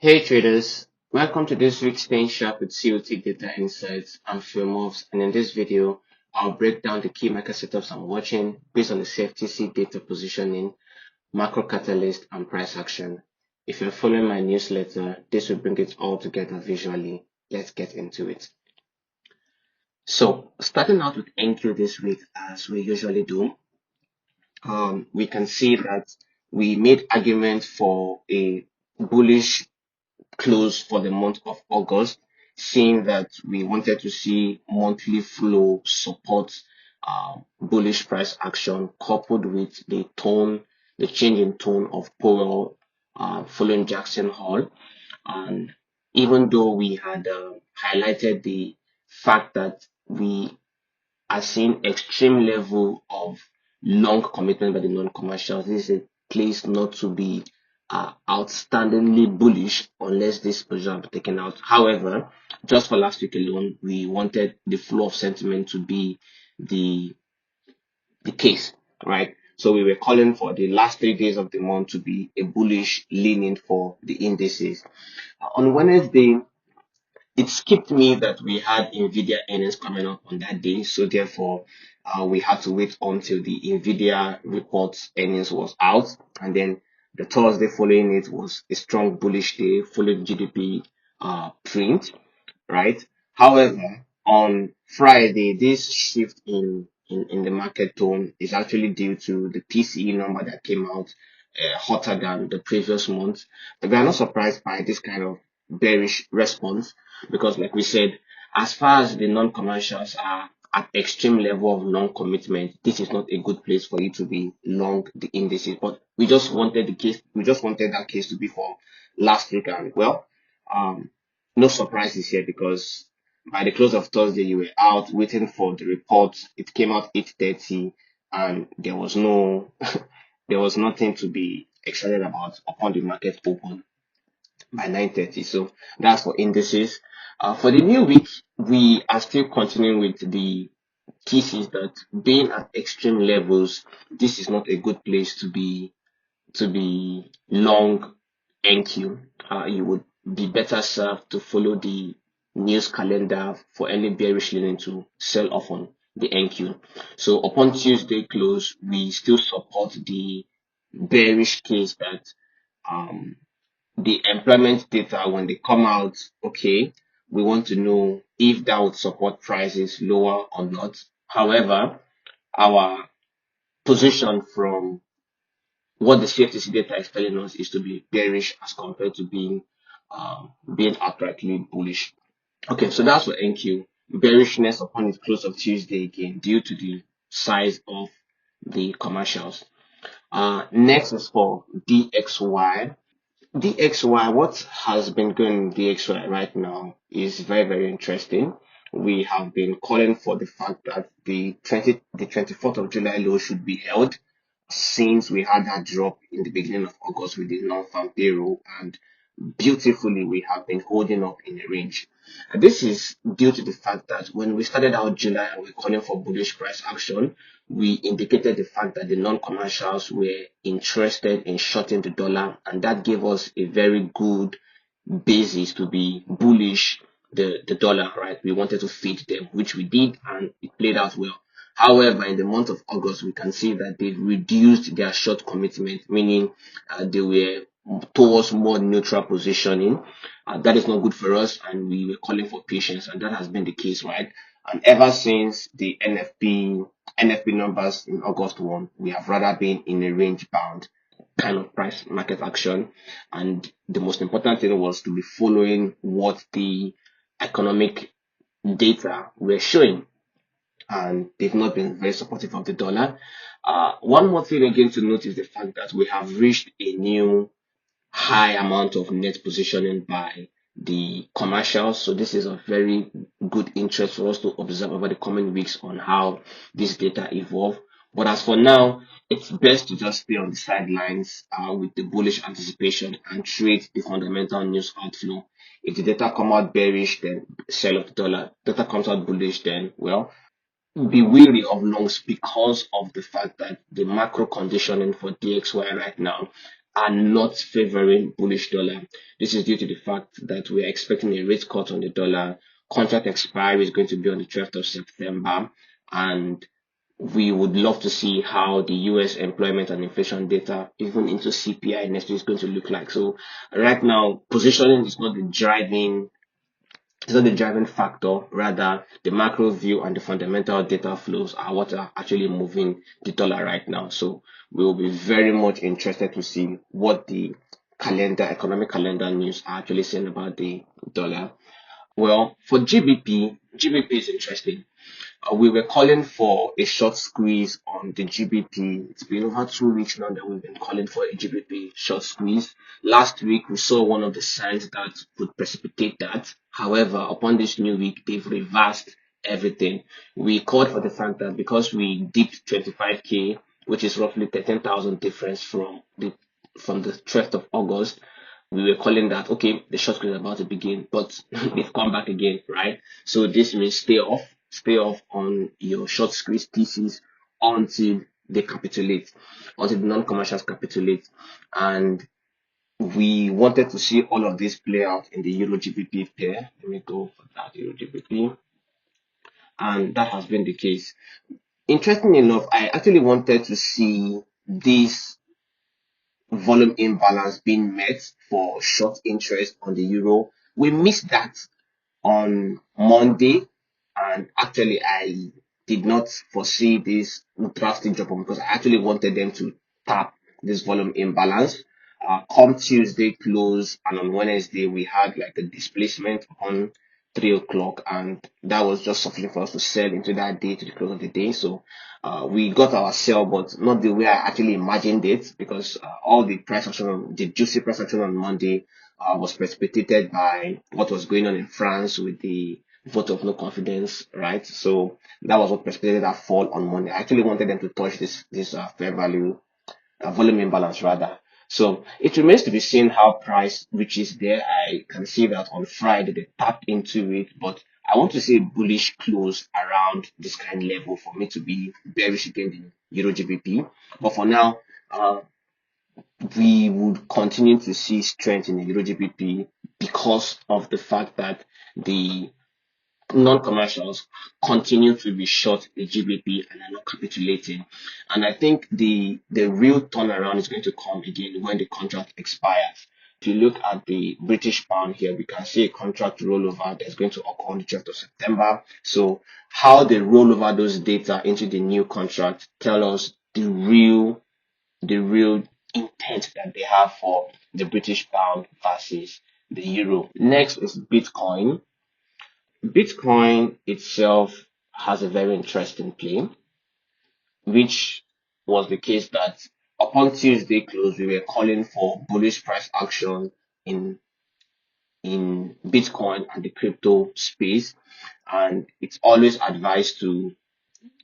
Hey traders, welcome to this week's Staying Sharp with COT Data Insights and Filmofs, and in this video, I'll break down the key market setups I'm watching based on the CFTC data positioning, macro catalyst, and price action. If you're following my newsletter, this will bring it all together visually. Let's get into it. So, starting out with NQ this week, as we usually do, we can see that we made arguments for a bullish close for the month of August, seeing that we wanted to see monthly flow support bullish price action coupled with the change in tone of Powell following Jackson Hole. And even though we had highlighted the fact that we are seeing extreme level of long commitment by the non-commercials, this is a place not to be outstandingly bullish unless this position be taken out. However, just for last week alone, we wanted the flow of sentiment to be the case, right? So we were calling for the last 3 days of the month to be a bullish leaning for the indices. On Wednesday, it skipped me that we had Nvidia earnings coming up on that day, so therefore we had to wait until the Nvidia reports earnings was out, and then the Thursday following it was a strong bullish day following GDP print, right? However, on Friday, this shift in the market tone is actually due to the PCE number that came out hotter than the previous month. But we are not surprised by this kind of bearish response because, like we said, as far as the non-commercials are at extreme level of non-commitment, this is not a good place for you to be long the indices. But we just wanted that case to be for last week, and well, no surprises here because by the close of Thursday, you were out waiting for the report. It came out 8:30, and there was there was nothing to be excited about upon the market open by 9:30. So that's for indices. For the new week, we are still continuing with the thesis that being at extreme levels, this is not a good place to be long NQ. You would be better served to follow the news calendar for any bearish leaning to sell off on the NQ. So upon Tuesday close, we still support the bearish case that um, the employment data, when they come out, okay, we want to know if that would support prices lower or not. However, our position from what the CFTC data is telling us is to be bearish as compared to being outrightly bullish. Okay, so that's for NQ. Bearishness upon its close of Tuesday again due to the size of the commercials. Next is for DXY. DXY, what has been going on DXY right now is very, very interesting. We have been calling for the fact that the 24th of July low should be held since we had that drop in the beginning of August with the non-farm payroll, and beautifully we have been holding up in a range. And this is due to the fact that when we started out July and we were calling for bullish price action, we indicated the fact that the non-commercials were interested in shorting the dollar, and that gave us a very good basis to be bullish the dollar, right? We wanted to feed them, which we did, and it played out well. However, in the month of August, we can see that they've reduced their short commitment, meaning they were towards more neutral positioning. That is not good for us, and we were calling for patience, and that has been the case, right? And ever since the NFP numbers in August 1, we have rather been in a range bound kind of price market action. And the most important thing was to be following what the economic data were showing, and they've not been very supportive of the dollar. One more thing again to note is the fact that we have reached a new high amount of net positioning by the commercials. So this is a very good interest for us to observe over the coming weeks on how this data evolve. But as for now, it's best to just stay on the sidelines with the bullish anticipation and trade the fundamental news outflow. If the data come out bearish, then sell off the dollar. Data comes out bullish, then well, be wary of longs because of the fact that the macro conditioning for DXY right now are not favoring bullish dollar. This is due to the fact that we are expecting a rate cut on the dollar. Contract expiry is going to be on the 12th of September, and we would love to see how the US employment and inflation data, even into CPI next week, is going to look like. So right now, positioning is not the driving it's not the driving factor, rather the macro view and the fundamental data flows are what are actually moving the dollar right now. So we will be very much interested to see what the economic calendar news are actually saying about the dollar. Well, for GBP is interesting. We were calling for a short squeeze on the GBP. It's been over 2 weeks now that we've been calling for a GBP short squeeze. Last week, we saw one of the signs that would precipitate that. However, upon this new week, they've reversed everything. We called for the fact that because we dipped 25k, which is roughly 13,000 difference from the 12th of August, we were calling that, okay, the short squeeze is about to begin, but they've come back again, right? So this means stay off on your short squeeze thesis until they capitulate, until the non-commercials capitulate. And we wanted to see all of this play out in the Euro GBP pair. Let me go for that Euro GBP. And that has been the case. Interestingly enough, I actually wanted to see this volume imbalance being met for short interest on the euro. We missed that on Monday, and actually I did not foresee this drastic drop because I actually wanted them to tap this volume imbalance. Come Tuesday close, and on Wednesday we had like a displacement on 3 o'clock, and that was just sufficient for us to sell into that day to the close of the day. So we got our sell, but not the way I actually imagined it, because all the price action, the juicy price action on Monday was precipitated by what was going on in France with the vote of no confidence, right? So that was what precipitated that fall on Monday. I actually wanted them to touch this fair value volume imbalance rather. So it remains to be seen how price reaches there. I can see that on Friday they tapped into it, but I want to see a bullish close around this kind of level for me to be bearish against the Euro GBP. But for now, we would continue to see strength in the Euro GBP because of the fact that the non-commercials continue to be short the GBP and are not capitulating. And I think the real turnaround is going to come again when the contract expires. If you look at the British pound here, we can see a contract rollover that's going to occur on the 12th of September. So how they roll over those data into the new contract tell us the real intent that they have for the British pound versus the euro. Next is Bitcoin. Bitcoin itself has a very interesting play, which was the case that upon Tuesday close, we were calling for bullish price action in Bitcoin and the crypto space, and it's always advised to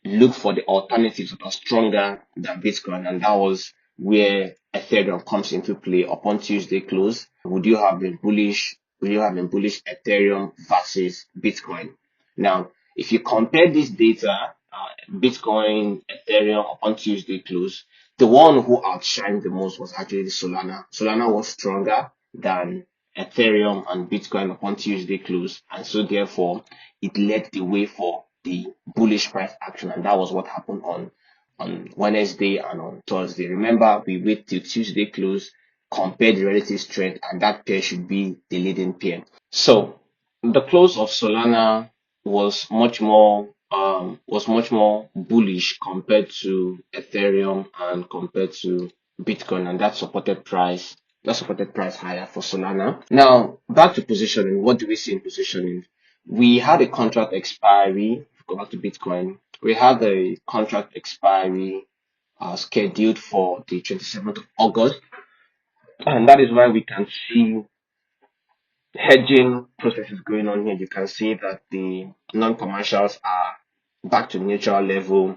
look for the alternatives that are stronger than Bitcoin, and that was where Ethereum comes into play upon Tuesday close. Would you have been bullish Ethereum versus Bitcoin? Now, if you compare this data, Bitcoin, Ethereum upon Tuesday close, the one who outshined the most was actually Solana. Solana was stronger than Ethereum and Bitcoin upon Tuesday close, and so therefore it led the way for the bullish price action, and that was what happened on Wednesday and on Thursday. Remember, we wait till Tuesday close, compare the relative strength, and that pair should be the leading pair. So the close of Solana was much more bullish compared to Ethereum and compared to Bitcoin, and that supported price higher for Solana. Now back to positioning. What do we see in positioning? We had a contract expiry. Go back to Bitcoin. We had a contract expiry scheduled for the 27th of August, and that is why we can see hedging processes going on here. You can see that the non-commercials are back to neutral level.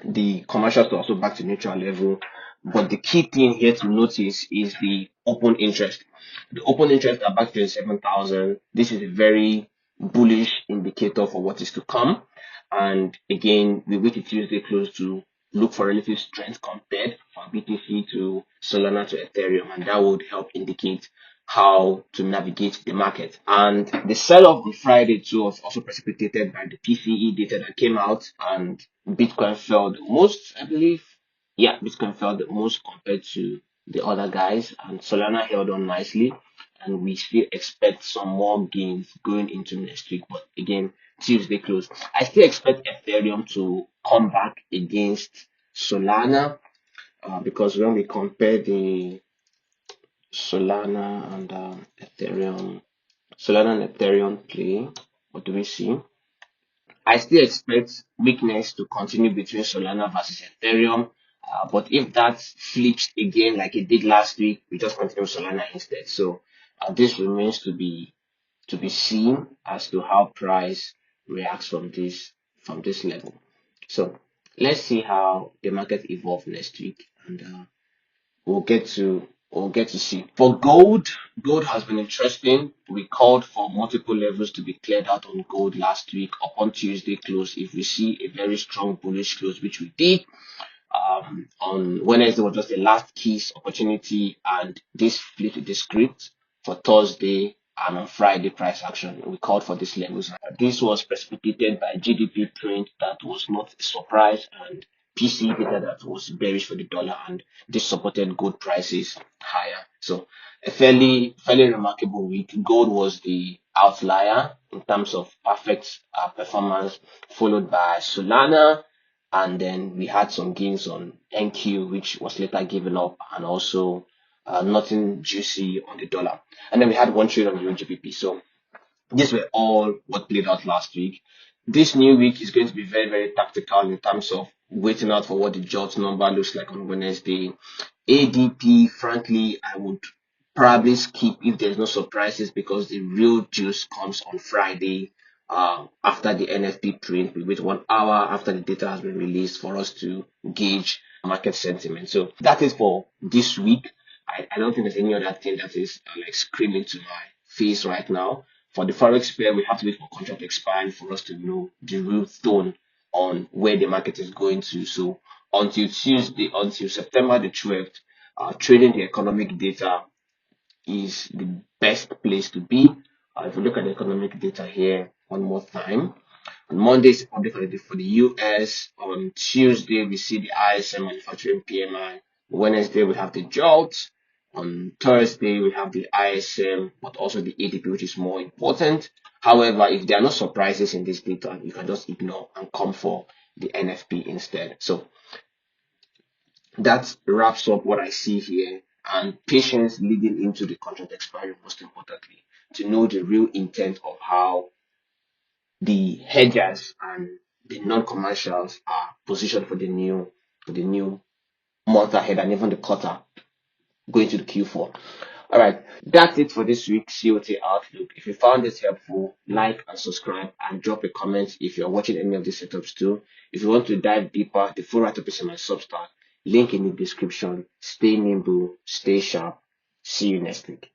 The commercials are also back to neutral level. But the key thing here to notice is the open interest. The open interest are back to 7,000. This is a very bullish indicator for what is to come. And again, we wait till Tuesday close to look for relative strength compared from BTC to Solana to Ethereum, and that would help indicate how to navigate the market. And the sell-off on Friday too was also precipitated by the PCE data that came out, and Bitcoin fell the most, I believe. Yeah, Bitcoin fell the most compared to the other guys, and Solana held on nicely, and we still expect some more gains going into next week. But again, Tuesday close. I still expect Ethereum to come back against Solana, because when we compare the Solana and Solana and Ethereum play, what do we see? I still expect weakness to continue between Solana versus Ethereum. But if that flips again like it did last week, we just continue Solana instead. So this remains to be seen as to how price reacts from this level. So let's see how the market evolve next week, and we'll get to see. For gold, gold has been interesting. We called for multiple levels to be cleared out on gold last week upon Tuesday close. If we see a very strong bullish close, which we did, on Wednesday was just a last kiss opportunity, and this flipped the script for Thursday and on Friday price action. We called for these levels. This was precipitated by GDP print that was not a surprise, and PC data that was bearish for the dollar, and this supported gold prices higher. So a fairly remarkable week. Gold was the outlier in terms of perfect performance, followed by Solana, and then we had some gains on NQ, which was later given up, and also nothing juicy on the dollar. And then we had one trade on the GBP. So these were all what played out last week. This new week is going to be very tactical in terms of waiting out for what the JOLT number looks like on Wednesday. ADP, frankly, I would probably skip if there's no surprises, because the real juice comes on Friday, after the NFP print. We wait 1 hour after the data has been released for us to gauge market sentiment. So that is for this week. I don't think there's any other thing that is like screaming to my face right now. For the forex pair, we have to wait for contract expiry for us to know the real tone on where the market is going to. So until Tuesday, until September the 12th, trading the economic data is the best place to be. If you look at the economic data here one more time, on Monday is public holiday for the US. On Tuesday, we see the ISM manufacturing PMI. Wednesday, we have the JOLT. On Thursday, we have the ISM, but also the ADP, which is more important. However, if there are no surprises in this data, you can just ignore and come for the NFP instead. So that wraps up what I see here, and patience leading into the contract expiry, most importantly, to know the real intent of how the hedgers and the non-commercials are positioned for the new month ahead, and even the quarter going to the Q4. All right, that's it for this week's COT Outlook. If you found this helpful, like and subscribe, and drop a comment if you're watching any of these setups too. If you want to dive deeper, the full write-up is in my Substack. Link in the description. Stay nimble, stay sharp. See you next week.